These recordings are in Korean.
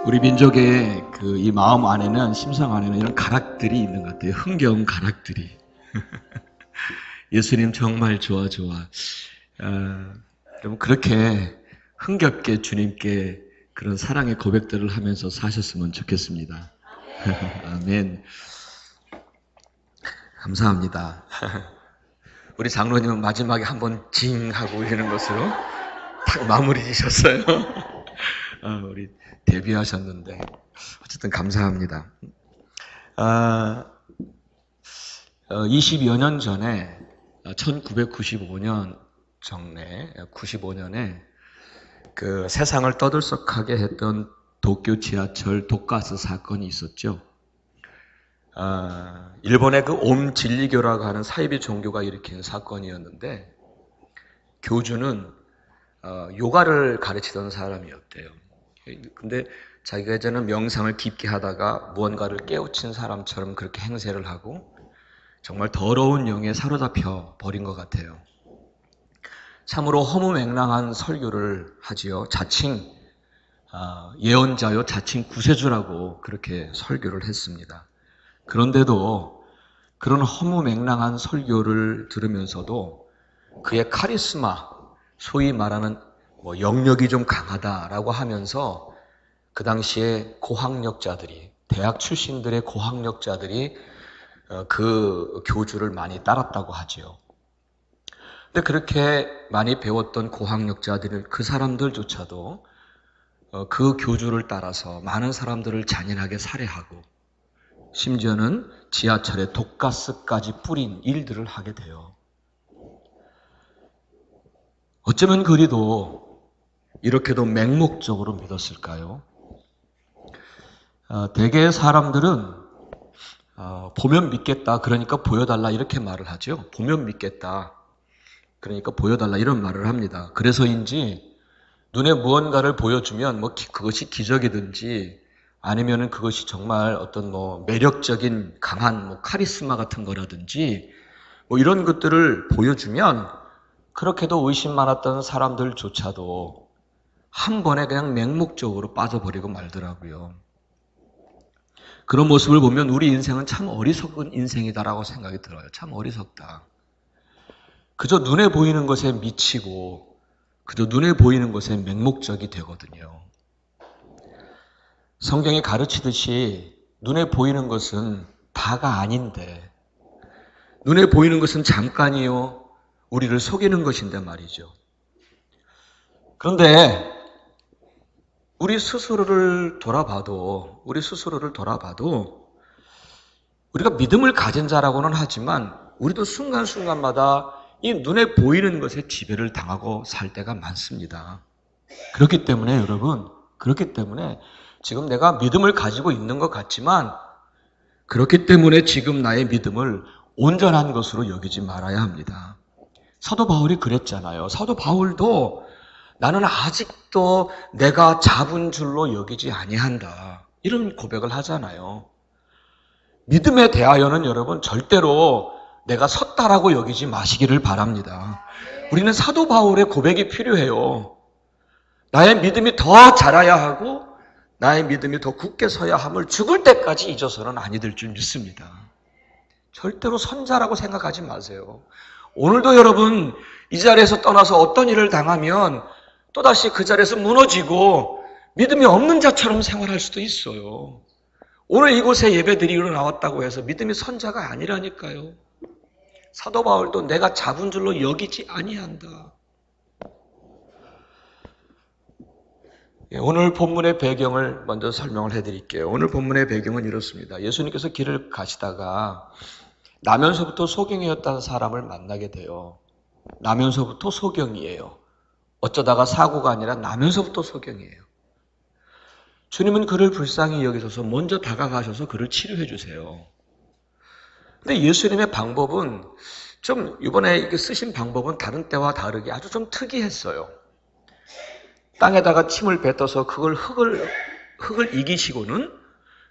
우리 민족의 이 마음 안에는, 심성 안에는 이런 가락들이 있는 것 같아요. 흥겨운 가락들이. 예수님 정말 좋아. 여러분 그렇게 흥겹게 주님께 그런 사랑의 고백들을 하면서 사셨으면 좋겠습니다. 아멘. 감사합니다. 우리 장로님은 마지막에 한번 징 하고 이러는 것으로 딱 마무리 지셨어요. 우리 데뷔하셨는데 어쨌든 감사합니다. 20여 년 전에 1995년 정래 95년에 그 세상을 떠들썩하게 했던 도쿄 지하철 독가스 사건이 있었죠. 일본의 그 옴진리교라고 하는 사이비 종교가 일으킨 사건이었는데 교주는 요가를 가르치던 사람이었대요. 근데 자기가 이제는 명상을 깊게 하다가 무언가를 깨우친 사람처럼 그렇게 행세를 하고 정말 더러운 영에 사로잡혀 버린 것 같아요. 참으로 허무맹랑한 설교를 하지요. 자칭 예언자요, 자칭 구세주라고 그렇게 설교를 했습니다. 그런데도 그런 허무맹랑한 설교를 들으면서도 그의 카리스마, 소위 말하는 영역이 좀 강하다라고 하면서 그 당시에 고학력자들이, 대학 출신들의 고학력자들이 그 교주를 많이 따랐다고 하지요. 근데 그렇게 많이 배웠던 고학력자들, 그 사람들조차도 그 교주를 따라서 많은 사람들을 잔인하게 살해하고 심지어는 지하철에 독가스까지 뿌린 일들을 하게 돼요. 어쩌면 그리도 이렇게도 맹목적으로 믿었을까요? 대개의 사람들은 보면 믿겠다, 그러니까 보여달라 이렇게 말을 하죠. 보면 믿겠다, 그러니까 보여달라 이런 말을 합니다. 그래서인지 눈에 무언가를 보여주면 그것이 기적이든지 아니면은 그것이 정말 어떤 매력적인 강한 카리스마 같은 거라든지 이런 것들을 보여주면 그렇게도 의심 많았던 사람들조차도 한 번에 그냥 맹목적으로 빠져버리고 말더라고요. 그런 모습을 보면 우리 인생은 참 어리석은 인생이다라고 생각이 들어요. 참 어리석다. 그저 눈에 보이는 것에 미치고 그저 눈에 보이는 것에 맹목적이 되거든요. 성경이 가르치듯이 눈에 보이는 것은 다가 아닌데, 눈에 보이는 것은 잠깐이요, 우리를 속이는 것인데 말이죠. 그런데 우리 스스로를 돌아봐도 우리가 믿음을 가진 자라고는 하지만 우리도 순간순간마다 이 눈에 보이는 것에 지배를 당하고 살 때가 많습니다. 그렇기 때문에 여러분, 지금 내가 믿음을 가지고 있는 것 같지만 그렇기 때문에 지금 나의 믿음을 온전한 것으로 여기지 말아야 합니다. 사도 바울이 그랬잖아요. 사도 바울도 나는 아직도 내가 잡은 줄로 여기지 아니한다, 이런 고백을 하잖아요. 믿음에 대하여는 여러분 절대로 내가 섰다라고 여기지 마시기를 바랍니다. 우리는 사도 바울의 고백이 필요해요. 나의 믿음이 더 자라야 하고 나의 믿음이 더 굳게 서야 함을 죽을 때까지 잊어서는 아니 될 줄 믿습니다. 절대로 선자라고 생각하지 마세요. 오늘도 여러분 이 자리에서 떠나서 어떤 일을 당하면 또다시 그 자리에서 무너지고 믿음이 없는 자처럼 생활할 수도 있어요. 오늘 이곳에 예배드리러 나왔다고 해서 믿음이 선자가 아니라니까요. 사도 바울도 내가 잡은 줄로 여기지 아니한다. 오늘 본문의 배경을 먼저 설명을 해드릴게요. 오늘 본문의 배경은 이렇습니다. 예수님께서 길을 가시다가 나면서부터 소경이었다는 사람을 만나게 돼요. 나면서부터 소경이에요. 어쩌다가 사고가 아니라 나면서부터 소경이에요. 주님은 그를 불쌍히 여기셔서 먼저 다가가셔서 그를 치료해 주세요. 근데 예수님의 방법은 좀, 이번에 쓰신 방법은 다른 때와 다르게 아주 좀 특이했어요. 땅에다가 침을 뱉어서 그걸 흙을 이기시고는,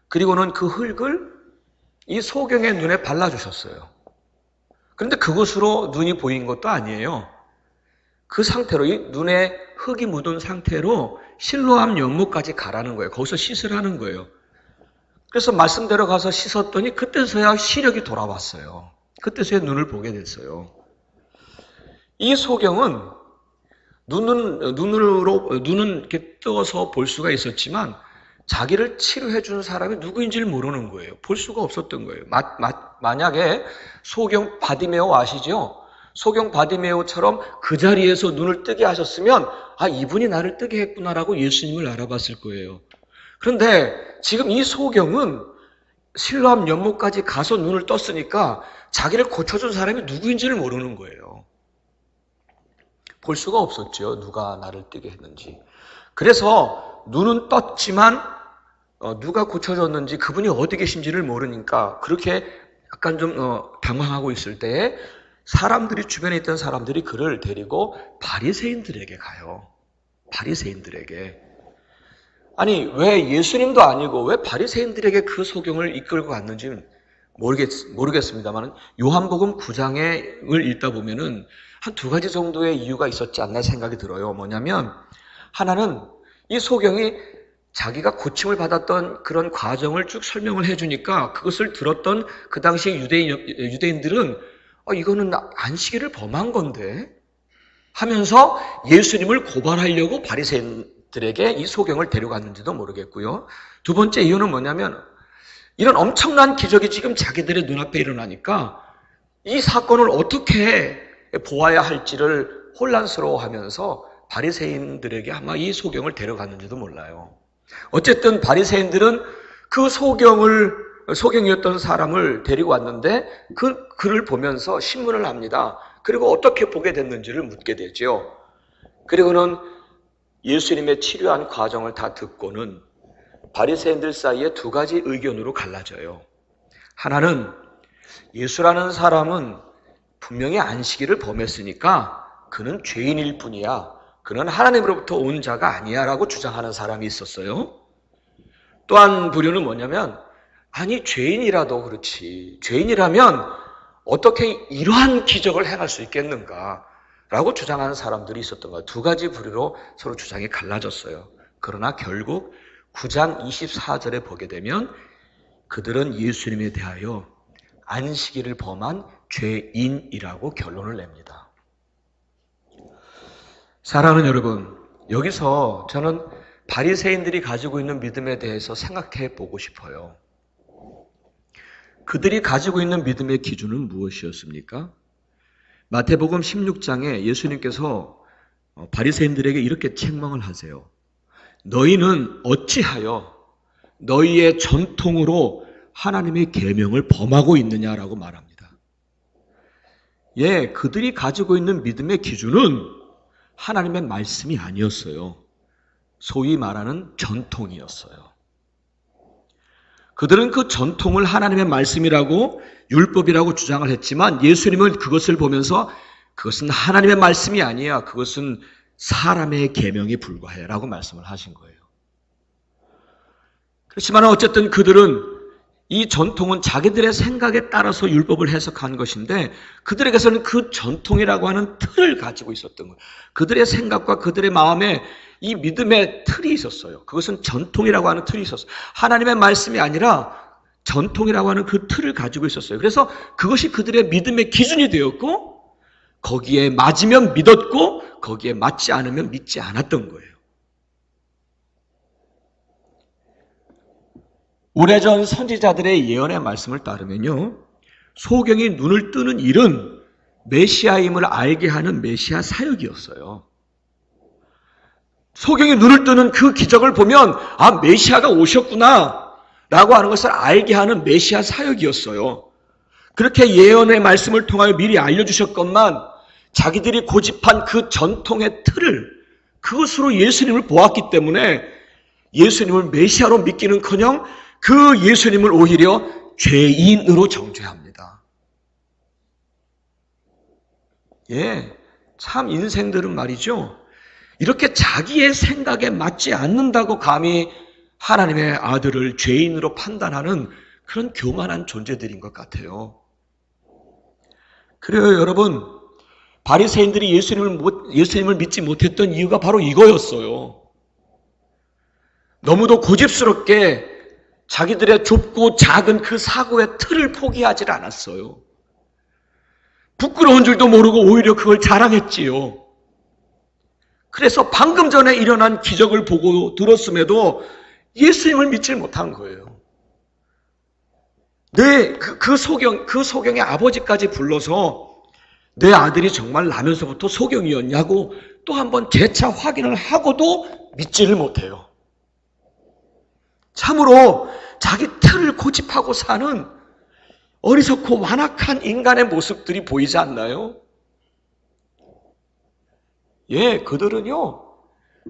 그리고는 그 흙을 이 소경의 눈에 발라주셨어요. 그런데 그것으로 눈이 보인 것도 아니에요. 그 상태로, 이 눈에 흙이 묻은 상태로 실로암 연못까지 가라는 거예요. 거기서 씻으라는 거예요. 그래서 말씀대로 가서 씻었더니 그때서야 시력이 돌아왔어요. 그때서야 눈을 보게 됐어요. 이 소경은 눈은 이렇게 떠서 볼 수가 있었지만 자기를 치료해 준 사람이 누구인지를 모르는 거예요. 볼 수가 없었던 거예요. 만약에 소경 바디메오 아시죠? 소경 바디메오처럼 그 자리에서 눈을 뜨게 하셨으면 아, 이분이 나를 뜨게 했구나라고 예수님을 알아봤을 거예요. 그런데 지금 이 소경은 실로암 연못까지 가서 눈을 떴으니까 자기를 고쳐준 사람이 누구인지를 모르는 거예요. 볼 수가 없었죠. 누가 나를 뜨게 했는지. 그래서 눈은 떴지만 누가 고쳐줬는지 그분이 어디 계신지를 모르니까 그렇게 약간 좀 당황하고 있을 때에 사람들이 주변에 있던 사람들이 그를 데리고 바리새인들에게 가요. 바리새인들에게. 아니 왜 예수님도 아니고 왜 바리새인들에게 그 소경을 이끌고 갔는지는 모르겠습니다만 요한복음 9장을 읽다 보면은 한 두 가지 정도의 이유가 있었지 않나 생각이 들어요. 뭐냐면 하나는 이 소경이 자기가 고침을 받았던 그런 과정을 쭉 설명을 해주니까 그것을 들었던 그 당시 유대인들은 이거는 안식일을 범한 건데 하면서 예수님을 고발하려고 바리새인들에게 이 소경을 데려갔는지도 모르겠고요. 두 번째 이유는 뭐냐면 이런 엄청난 기적이 지금 자기들의 눈앞에 일어나니까 이 사건을 어떻게 보아야 할지를 혼란스러워하면서 바리새인들에게 아마 이 소경을 데려갔는지도 몰라요. 어쨌든 바리새인들은 그 소경이었던 사람을 데리고 왔는데 그를 보면서 신문을 합니다. 그리고 어떻게 보게 됐는지를 묻게 되죠. 그리고는 예수님의 치료한 과정을 다 듣고는 바리새인들 사이에 두 가지 의견으로 갈라져요. 하나는 예수라는 사람은 분명히 안식일을 범했으니까 그는 죄인일 뿐이야. 그는 하나님으로부터 온 자가 아니야 라고 주장하는 사람이 있었어요. 또 한 부류는 뭐냐면 아니 죄인이라도 그렇지. 죄인이라면 어떻게 이러한 기적을 행할 수 있겠는가 라고 주장하는 사람들이 있었던 거예요. 두 가지 부류로 서로 주장이 갈라졌어요. 그러나 결국 9장 24절에 보게 되면 그들은 예수님에 대하여 안식일을 범한 죄인이라고 결론을 냅니다. 사랑하는 여러분, 여기서 저는 바리새인들이 가지고 있는 믿음에 대해서 생각해 보고 싶어요. 그들이 가지고 있는 믿음의 기준은 무엇이었습니까? 마태복음 16장에 예수님께서 바리새인들에게 이렇게 책망을 하세요. 너희는 어찌하여 너희의 전통으로 하나님의 계명을 범하고 있느냐라고 말합니다. 예, 그들이 가지고 있는 믿음의 기준은 하나님의 말씀이 아니었어요. 소위 말하는 전통이었어요. 그들은 그 전통을 하나님의 말씀이라고 율법이라고 주장을 했지만 예수님은 그것을 보면서 그것은 하나님의 말씀이 아니야. 그것은 사람의 계명에 불과해 라고 말씀을 하신 거예요. 그렇지만 어쨌든 그들은 이 전통은 자기들의 생각에 따라서 율법을 해석한 것인데 그들에게서는 그 전통이라고 하는 틀을 가지고 있었던 거예요. 그들의 생각과 그들의 마음에 이 믿음의 틀이 있었어요. 그것은 전통이라고 하는 틀이 있었어요. 하나님의 말씀이 아니라 전통이라고 하는 그 틀을 가지고 있었어요. 그래서 그것이 그들의 믿음의 기준이 되었고 거기에 맞으면 믿었고 거기에 맞지 않으면 믿지 않았던 거예요. 오래전 선지자들의 예언의 말씀을 따르면요. 소경이 눈을 뜨는 일은 메시아임을 알게 하는 메시아 사역이었어요. 소경이 눈을 뜨는 그 기적을 보면 아 메시아가 오셨구나 라고 하는 것을 알게 하는 메시아 사역이었어요. 그렇게 예언의 말씀을 통하여 미리 알려주셨건만 자기들이 고집한 그 전통의 틀을 그것으로 예수님을 보았기 때문에 예수님을 메시아로 믿기는커녕 그 예수님을 오히려 죄인으로 정죄합니다. 예, 참 인생들은 말이죠. 이렇게 자기의 생각에 맞지 않는다고 감히 하나님의 아들을 죄인으로 판단하는 그런 교만한 존재들인 것 같아요. 그래요, 여러분. 바리새인들이 예수님을 믿지 못했던 이유가 바로 이거였어요. 너무도 고집스럽게 자기들의 좁고 작은 그 사고의 틀을 포기하지 않았어요. 부끄러운 줄도 모르고 오히려 그걸 자랑했지요. 그래서 방금 전에 일어난 기적을 보고 들었음에도 예수님을 믿지 못한 거예요. 그 소경의 아버지까지 불러서 내 아들이 정말 나면서부터 소경이었냐고 또 한번 재차 확인을 하고도 믿지를 못해요. 참으로 자기 틀을 고집하고 사는 어리석고 완악한 인간의 모습들이 보이지 않나요? 그들은요,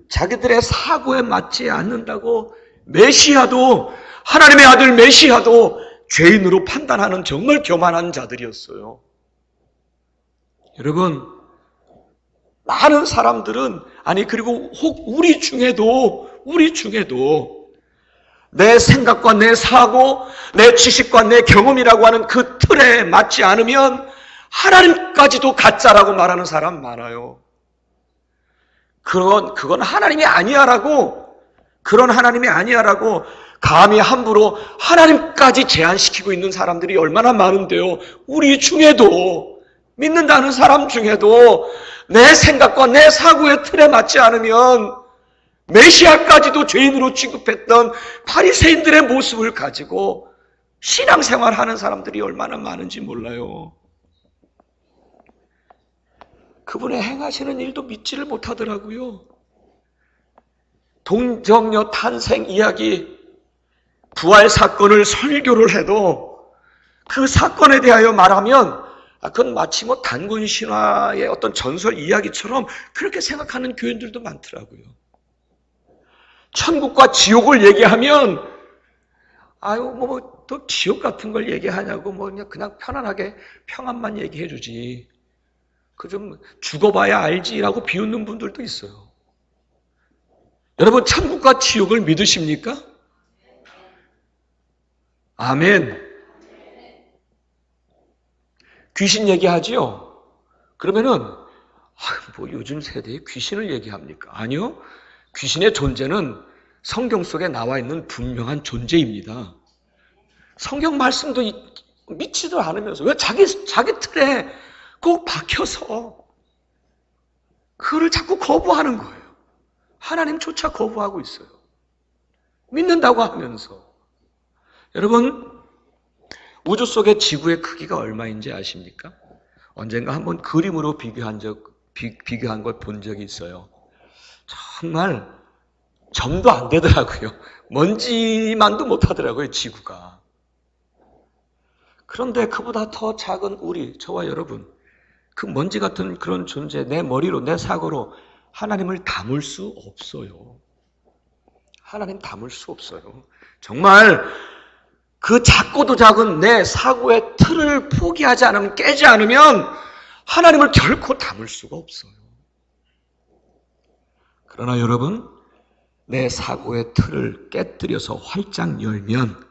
자기들의 사고에 맞지 않는다고 메시아도, 하나님의 아들 메시아도 죄인으로 판단하는 정말 교만한 자들이었어요. 여러분, 많은 사람들은, 그리고 혹 우리 중에도 내 생각과 내 사고, 내 지식과 내 경험이라고 하는 그 틀에 맞지 않으면 하나님까지도 가짜라고 말하는 사람 많아요. 그건 하나님이 아니야라고, 그런 하나님이 아니야라고 감히 함부로 하나님까지 제한시키고 있는 사람들이 얼마나 많은데요. 우리 중에도, 믿는다는 사람 중에도 내 생각과 내 사고의 틀에 맞지 않으면 메시아까지도 죄인으로 취급했던 바리새인들의 모습을 가지고 신앙생활하는 사람들이 얼마나 많은지 몰라요. 그분의 행하시는 일도 믿지를 못하더라고요. 동정녀 탄생 이야기, 부활 사건을 설교를 해도 그 사건에 대하여 말하면 그건 마치 단군 신화의 어떤 전설 이야기처럼 그렇게 생각하는 교인들도 많더라고요. 천국과 지옥을 얘기하면 또 지옥 같은 걸 얘기하냐고 그냥 편안하게 평안만 얘기해 주지. 그 좀 죽어봐야 알지라고 비웃는 분들도 있어요. 여러분, 천국과 지옥을 믿으십니까? 아멘. 귀신 얘기하지요? 그러면은 요즘 세대에 귀신을 얘기합니까? 아니요. 귀신의 존재는 성경 속에 나와 있는 분명한 존재입니다. 성경 말씀도 믿지도 않으면서 왜 자기 틀에 꼭 박혀서 그거를 자꾸 거부하는 거예요. 하나님조차 거부하고 있어요. 믿는다고 하면서. 여러분, 우주 속의 지구의 크기가 얼마인지 아십니까? 언젠가 한번 그림으로 비교한 걸 본 적이 있어요. 정말 점도 안 되더라고요. 먼지만도 못하더라고요, 지구가. 그런데 그보다 더 작은 저와 여러분, 그 먼지 같은 그런 존재, 내 머리로, 내 사고로 하나님을 담을 수 없어요. 하나님 담을 수 없어요. 정말 그 작고도 작은 내 사고의 틀을 포기하지 않으면, 깨지 않으면 하나님을 결코 담을 수가 없어요. 그러나 여러분, 내 사고의 틀을 깨뜨려서 활짝 열면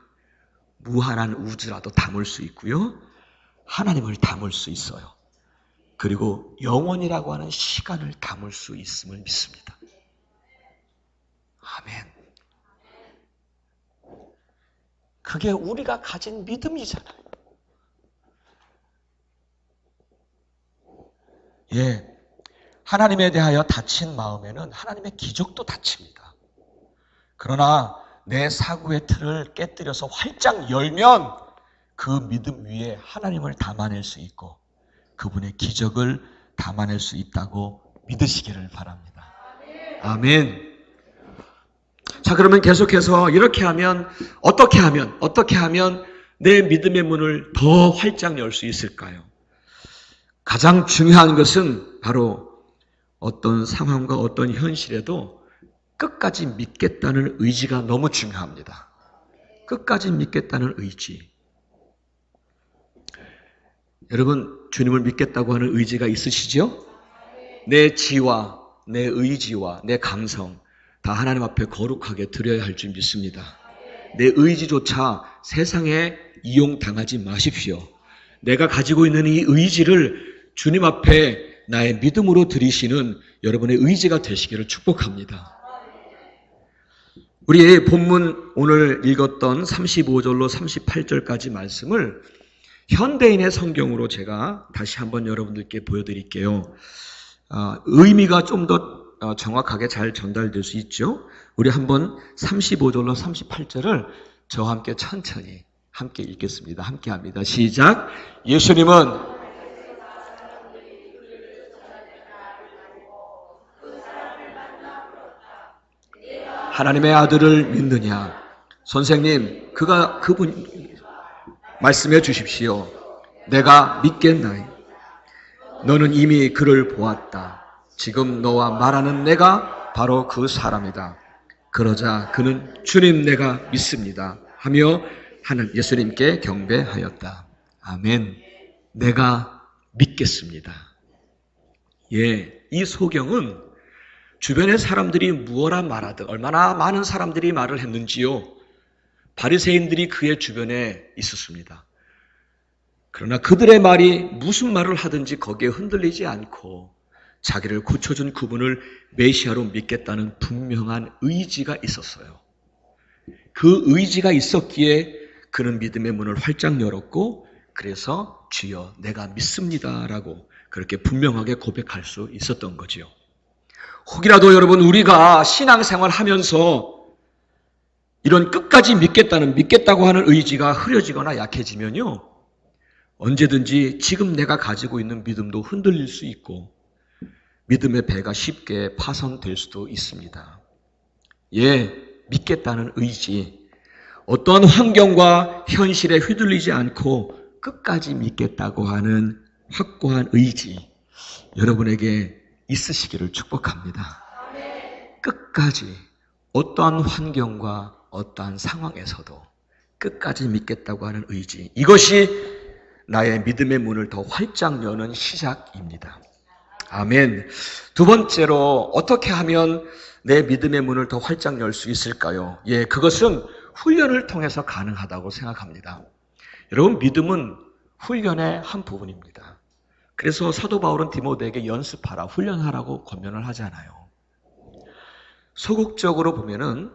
무한한 우주라도 담을 수 있고요. 하나님을 담을 수 있어요. 그리고 영원이라고 하는 시간을 담을 수 있음을 믿습니다. 아멘. 그게 우리가 가진 믿음이잖아요. 하나님에 대하여 닫힌 마음에는 하나님의 기적도 닫힙니다. 그러나 내 사고의 틀을 깨뜨려서 활짝 열면 그 믿음 위에 하나님을 담아낼 수 있고 그분의 기적을 담아낼 수 있다고 믿으시기를 바랍니다. 아멘. 자, 그러면 계속해서 이렇게 하면 어떻게 하면 내 믿음의 문을 더 활짝 열 수 있을까요? 가장 중요한 것은 바로 어떤 상황과 어떤 현실에도 끝까지 믿겠다는 의지가 너무 중요합니다. 끝까지 믿겠다는 의지. 여러분, 주님을 믿겠다고 하는 의지가 있으시죠? 내 지와 내 의지와 내 감성 다 하나님 앞에 거룩하게 드려야 할 줄 믿습니다. 내 의지조차 세상에 이용당하지 마십시오. 내가 가지고 있는 이 의지를 주님 앞에 나의 믿음으로 드리시는 여러분의 의지가 되시기를 축복합니다. 우리의 본문 오늘 읽었던 35절로 38절까지 말씀을 현대인의 성경으로 제가 다시 한번 여러분들께 보여드릴게요. 의미가 좀 더 정확하게 잘 전달될 수 있죠. 우리 한번 35절로 38절을 저와 함께 천천히 함께 읽겠습니다. 함께 합니다. 시작. 예수님은 하나님의 아들을 믿느냐? 선생님, 그분 말씀해 주십시오. 내가 믿겠나이? 너는 이미 그를 보았다. 지금 너와 말하는 내가 바로 그 사람이다. 그러자 그는 주님 내가 믿습니다 하며 예수님께 경배하였다. 아멘. 내가 믿겠습니다. 예, 이 소경은 주변의 사람들이 무엇라 말하든 얼마나 많은 사람들이 말을 했는지요. 바리새인들이 그의 주변에 있었습니다. 그러나 그들의 말이 무슨 말을 하든지 거기에 흔들리지 않고 자기를 고쳐준 그분을 메시아로 믿겠다는 분명한 의지가 있었어요. 그 의지가 있었기에 그는 믿음의 문을 활짝 열었고 그래서 주여 내가 믿습니다라고 그렇게 분명하게 고백할 수 있었던 거지요. 혹이라도 여러분 우리가 신앙생활 하면서 이런 끝까지 믿겠다고 하는 의지가 흐려지거나 약해지면요. 언제든지 지금 내가 가지고 있는 믿음도 흔들릴 수 있고 믿음의 배가 쉽게 파손될 수도 있습니다. 예, 믿겠다는 의지. 어떠한 환경과 현실에 휘둘리지 않고 끝까지 믿겠다고 하는 확고한 의지. 여러분에게 있으시기를 축복합니다. 끝까지 어떠한 환경과 어떠한 상황에서도 끝까지 믿겠다고 하는 의지. 이것이 나의 믿음의 문을 더 활짝 여는 시작입니다. 아멘. 두 번째로 어떻게 하면 내 믿음의 문을 더 활짝 열 수 있을까요? 예, 그것은 훈련을 통해서 가능하다고 생각합니다. 여러분, 믿음은 훈련의 한 부분입니다. 그래서 사도 바울은 디모데에게 연습하라, 훈련하라고 권면을 하잖아요. 소극적으로 보면은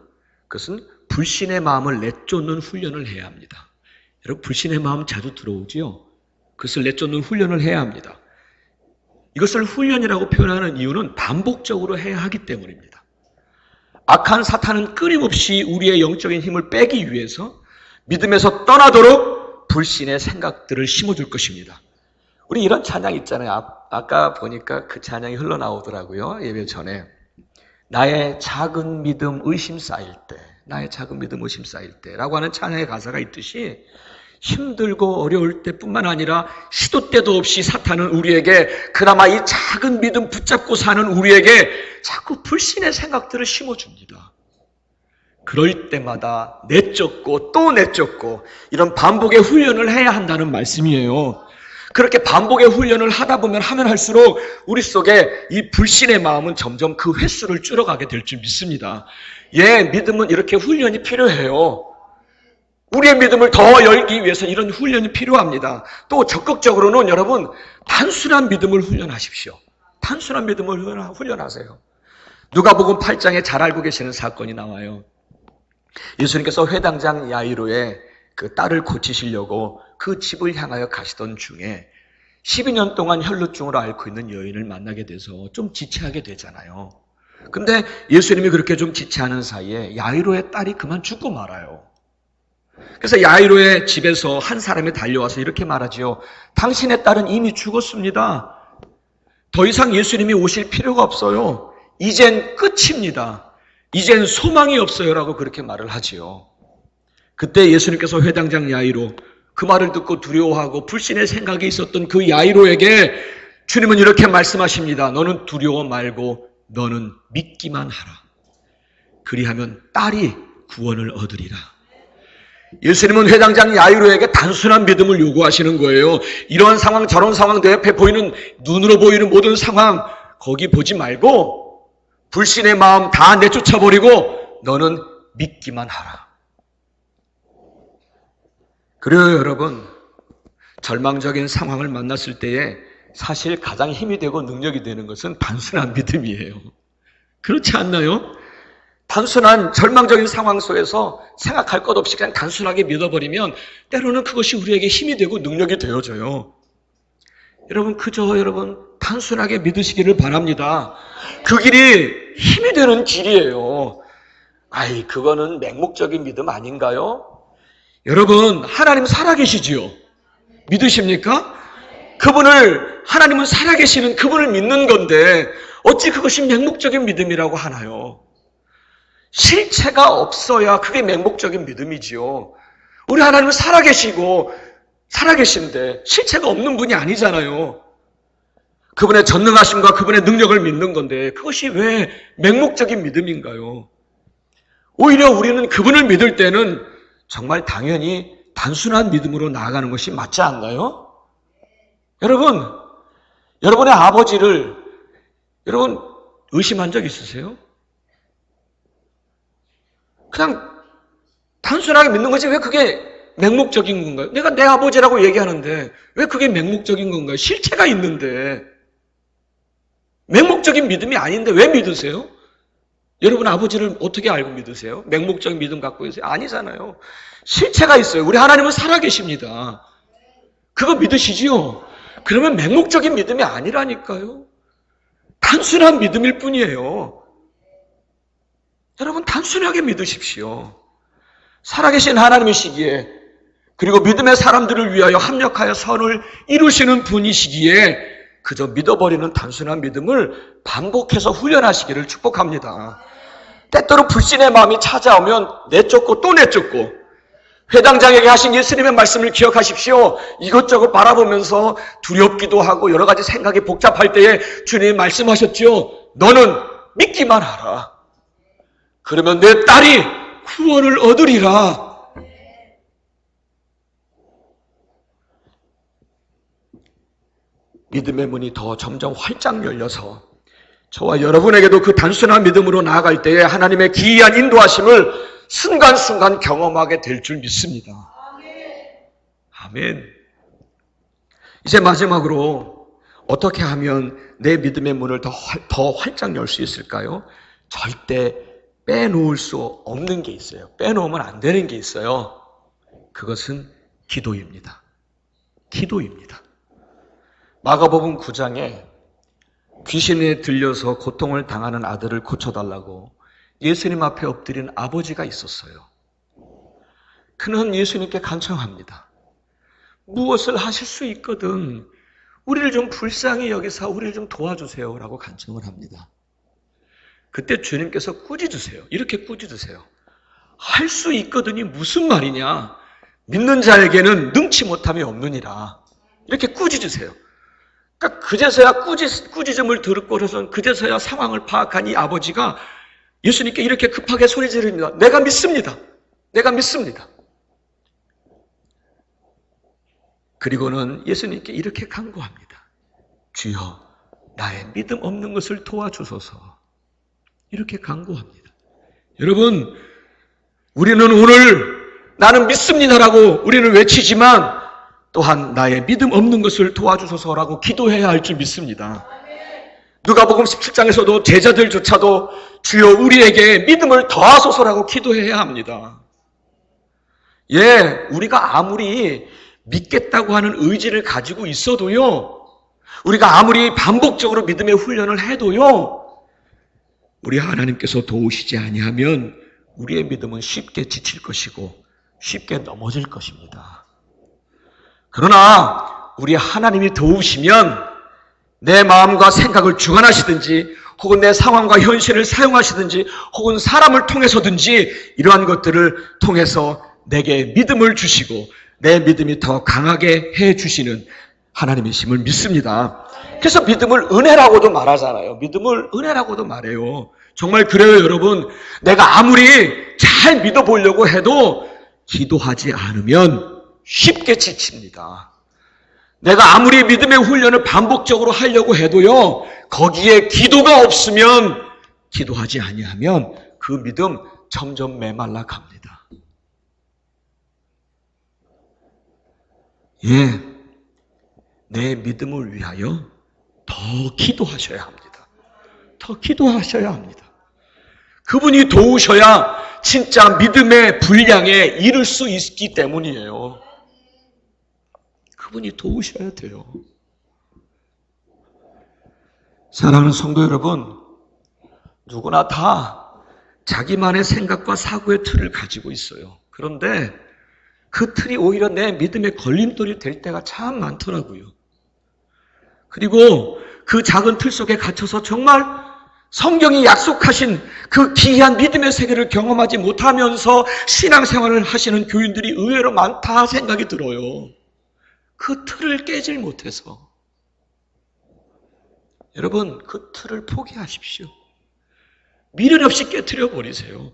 그것은 불신의 마음을 내쫓는 훈련을 해야 합니다. 여러분, 불신의 마음 자주 들어오지요? 그것을 내쫓는 훈련을 해야 합니다. 이것을 훈련이라고 표현하는 이유는 반복적으로 해야 하기 때문입니다. 악한 사탄은 끊임없이 우리의 영적인 힘을 빼기 위해서 믿음에서 떠나도록 불신의 생각들을 심어줄 것입니다. 우리 이런 찬양 있잖아요. 아까 보니까 그 찬양이 흘러나오더라고요. 예배 전에. 나의 작은 믿음 의심 쌓일 때, 나의 작은 믿음 의심 쌓일 때라고 하는 찬양의 가사가 있듯이 힘들고 어려울 때뿐만 아니라 시도 때도 없이 사탄은 우리에게 그나마 이 작은 믿음 붙잡고 사는 우리에게 자꾸 불신의 생각들을 심어줍니다. 그럴 때마다 내쫓고 또 내쫓고 이런 반복의 훈련을 해야 한다는 말씀이에요. 그렇게 반복의 훈련을 하다 보면 하면 할수록 우리 속에 이 불신의 마음은 점점 그 횟수를 줄여가게 될 줄 믿습니다. 예, 믿음은 이렇게 훈련이 필요해요. 우리의 믿음을 더 열기 위해서 이런 훈련이 필요합니다. 또 적극적으로는 여러분 단순한 믿음을 훈련하십시오. 단순한 믿음을 훈련하세요. 누가복음 8장에 잘 알고 계시는 사건이 나와요. 예수님께서 회당장 야이로의 그 딸을 고치시려고 그 집을 향하여 가시던 중에 12년 동안 혈루증으로 앓고 있는 여인을 만나게 돼서 좀 지체하게 되잖아요. 근데 예수님이 그렇게 좀 지체하는 사이에 야이로의 딸이 그만 죽고 말아요. 그래서 야이로의 집에서 한 사람이 달려와서 이렇게 말하지요. 당신의 딸은 이미 죽었습니다. 더 이상 예수님이 오실 필요가 없어요. 이젠 끝입니다. 이젠 소망이 없어요. 라고 그렇게 말을 하지요. 그때 예수님께서 회당장 야이로 그 말을 듣고 두려워하고 불신의 생각이 있었던 그 야이로에게 주님은 이렇게 말씀하십니다. 너는 두려워 말고 너는 믿기만 하라. 그리하면 딸이 구원을 얻으리라. 예수님은 회당장 야이로에게 단순한 믿음을 요구하시는 거예요. 이런 상황 저런 상황 내 옆에 보이는 눈으로 보이는 모든 상황 거기 보지 말고 불신의 마음 다 내쫓아버리고 너는 믿기만 하라. 그래요 여러분, 절망적인 상황을 만났을 때에 사실 가장 힘이 되고 능력이 되는 것은 단순한 믿음이에요. 그렇지 않나요? 단순한 절망적인 상황 속에서 생각할 것 없이 그냥 단순하게 믿어버리면 때로는 그것이 우리에게 힘이 되고 능력이 되어져요. 여러분 단순하게 믿으시기를 바랍니다. 그 길이 힘이 되는 길이에요. 그거는 맹목적인 믿음 아닌가요? 여러분, 하나님 살아계시지요? 믿으십니까? 하나님은 살아계시는 그분을 믿는 건데 어찌 그것이 맹목적인 믿음이라고 하나요? 실체가 없어야 그게 맹목적인 믿음이지요. 우리 하나님은 살아계신데 실체가 없는 분이 아니잖아요. 그분의 전능하심과 그분의 능력을 믿는 건데 그것이 왜 맹목적인 믿음인가요? 오히려 우리는 그분을 믿을 때는 정말 당연히 단순한 믿음으로 나아가는 것이 맞지 않나요? 여러분의 아버지를 의심한 적 있으세요? 그냥 단순하게 믿는 거지 왜 그게 맹목적인 건가요? 내가 내 아버지라고 얘기하는데 왜 그게 맹목적인 건가요? 실체가 있는데 맹목적인 믿음이 아닌데 왜 믿으세요? 여러분 아버지를 어떻게 알고 믿으세요? 맹목적인 믿음 갖고 계세요? 아니잖아요. 실체가 있어요. 우리 하나님은 살아계십니다. 그거 믿으시지요? 그러면 맹목적인 믿음이 아니라니까요. 단순한 믿음일 뿐이에요. 여러분 단순하게 믿으십시오. 살아계신 하나님이시기에 그리고 믿음의 사람들을 위하여 합력하여 선을 이루시는 분이시기에 그저 믿어버리는 단순한 믿음을 반복해서 훈련하시기를 축복합니다. 때때로 불신의 마음이 찾아오면 내쫓고 또 내쫓고 회당장에게 하신 예수님의 말씀을 기억하십시오. 이것저것 바라보면서 두렵기도 하고 여러 가지 생각이 복잡할 때에 주님이 말씀하셨죠. 너는 믿기만 하라. 그러면 내 딸이 구원을 얻으리라. 믿음의 문이 더 점점 활짝 열려서 저와 여러분에게도 그 단순한 믿음으로 나아갈 때에 하나님의 기이한 인도하심을 순간순간 경험하게 될 줄 믿습니다. 아멘. 이제 마지막으로 어떻게 하면 내 믿음의 문을 더 활짝 열 수 있을까요? 절대 빼놓을 수 없는 게 있어요. 빼놓으면 안 되는 게 있어요. 그것은 기도입니다. 기도입니다. 마가복음 9장에 귀신에 들려서 고통을 당하는 아들을 고쳐달라고 예수님 앞에 엎드린 아버지가 있었어요. 그는 예수님께 간청합니다. 무엇을 하실 수 있거든 우리를 좀 불쌍히 여기사 우리를 좀 도와주세요 라고 간청을 합니다. 그때 주님께서 꾸짖으세요. 이렇게 꾸짖으세요. 할 수 있거든이 무슨 말이냐. 믿는 자에게는 능치 못함이 없느니라. 이렇게 꾸짖으세요. 그러니까 그제서야 꾸짖음을 듣고서는 그제서야 상황을 파악한 이 아버지가 예수님께 이렇게 급하게 소리 지릅니다. 내가 믿습니다. 내가 믿습니다. 그리고는 예수님께 이렇게 간구합니다. 주여 나의 믿음 없는 것을 도와주소서. 이렇게 간구합니다. 여러분 우리는 오늘 나는 믿습니다라고 우리는 외치지만 또한 나의 믿음 없는 것을 도와주소서라고 기도해야 할 줄 믿습니다. 누가복음 17장에서도 제자들조차도 주여 우리에게 믿음을 더하소서라고 기도해야 합니다. 우리가 아무리 믿겠다고 하는 의지를 가지고 있어도요, 우리가 아무리 반복적으로 믿음의 훈련을 해도요, 우리 하나님께서 도우시지 아니하면 우리의 믿음은 쉽게 지칠 것이고 쉽게 넘어질 것입니다. 그러나 우리 하나님이 도우시면 내 마음과 생각을 주관하시든지 혹은 내 상황과 현실을 사용하시든지 혹은 사람을 통해서든지 이러한 것들을 통해서 내게 믿음을 주시고 내 믿음이 더 강하게 해주시는 하나님이심을 믿습니다. 그래서 믿음을 은혜라고도 말하잖아요. 믿음을 은혜라고도 말해요. 정말 그래요, 여러분. 내가 아무리 잘 믿어보려고 해도 기도하지 않으면 쉽게 지칩니다. 내가 아무리 믿음의 훈련을 반복적으로 하려고 해도요, 거기에 기도가 없으면, 기도하지 아니하면 그 믿음 점점 메말라 갑니다. 내 믿음을 위하여 더 기도하셔야 합니다. 더 기도하셔야 합니다. 그분이 도우셔야 진짜 믿음의 분량에 이를 수 있기 때문이에요. 그분이 도우셔야 돼요. 사랑하는 성도 여러분, 누구나 다 자기만의 생각과 사고의 틀을 가지고 있어요. 그런데 그 틀이 오히려 내 믿음의 걸림돌이 될 때가 참 많더라고요. 그리고 그 작은 틀 속에 갇혀서 정말 성경이 약속하신 그 기이한 믿음의 세계를 경험하지 못하면서 신앙생활을 하시는 교인들이 의외로 많다 생각이 들어요. 그 틀을 깨질 못해서. 여러분, 그 틀을 포기하십시오. 미련 없이 깨트려 버리세요.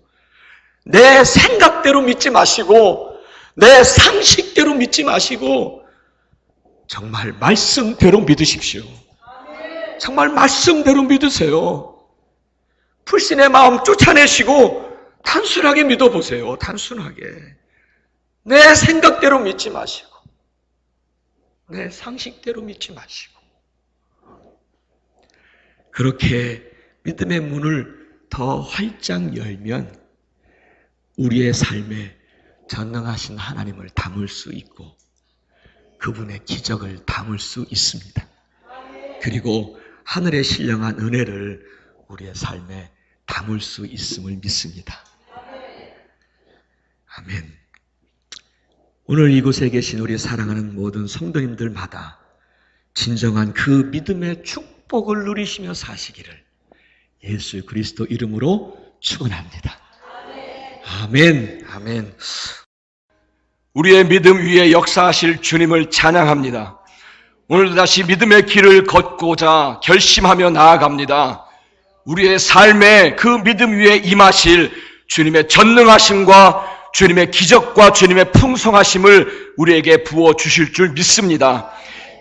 내 생각대로 믿지 마시고 내 상식대로 믿지 마시고 정말 말씀대로 믿으십시오. 정말 말씀대로 믿으세요. 불신의 마음 쫓아내시고 단순하게 믿어보세요. 단순하게. 내 생각대로 믿지 마시고 내 상식대로 믿지 마시고 그렇게 믿음의 문을 더 활짝 열면 우리의 삶에 전능하신 하나님을 담을 수 있고 그분의 기적을 담을 수 있습니다. 그리고 하늘의 신령한 은혜를 우리의 삶에 담을 수 있음을 믿습니다. 아멘. 오늘 이곳에 계신 우리 사랑하는 모든 성도님들마다 진정한 그 믿음의 축복을 누리시며 사시기를 예수 그리스도 이름으로 축원합니다. 아멘. 아멘. 우리의 믿음 위에 역사하실 주님을 찬양합니다. 오늘도 다시 믿음의 길을 걷고자 결심하며 나아갑니다. 우리의 삶에 그 믿음 위에 임하실 주님의 전능하심과 주님의 기적과 주님의 풍성하심을 우리에게 부어주실 줄 믿습니다.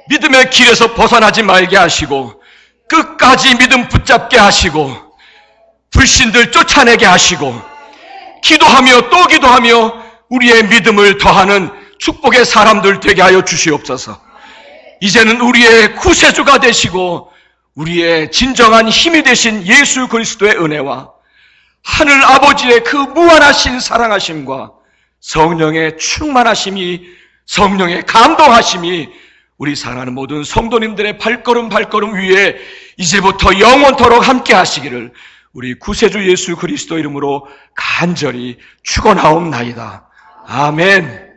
믿음의 길에서 벗어나지 말게 하시고 끝까지 믿음 붙잡게 하시고 불신들 쫓아내게 하시고 기도하며 또 기도하며 우리의 믿음을 더하는 축복의 사람들 되게 하여 주시옵소서. 이제는 우리의 구세주가 되시고 우리의 진정한 힘이 되신 예수 그리스도의 은혜와 하늘 아버지의 그 무한하신 사랑하심과 성령의 충만하심이 성령의 감동하심이 우리 사랑하는 모든 성도님들의 발걸음 위에 이제부터 영원토록 함께 하시기를 우리 구세주 예수 그리스도 이름으로 간절히 축원하옵나이다. 아멘.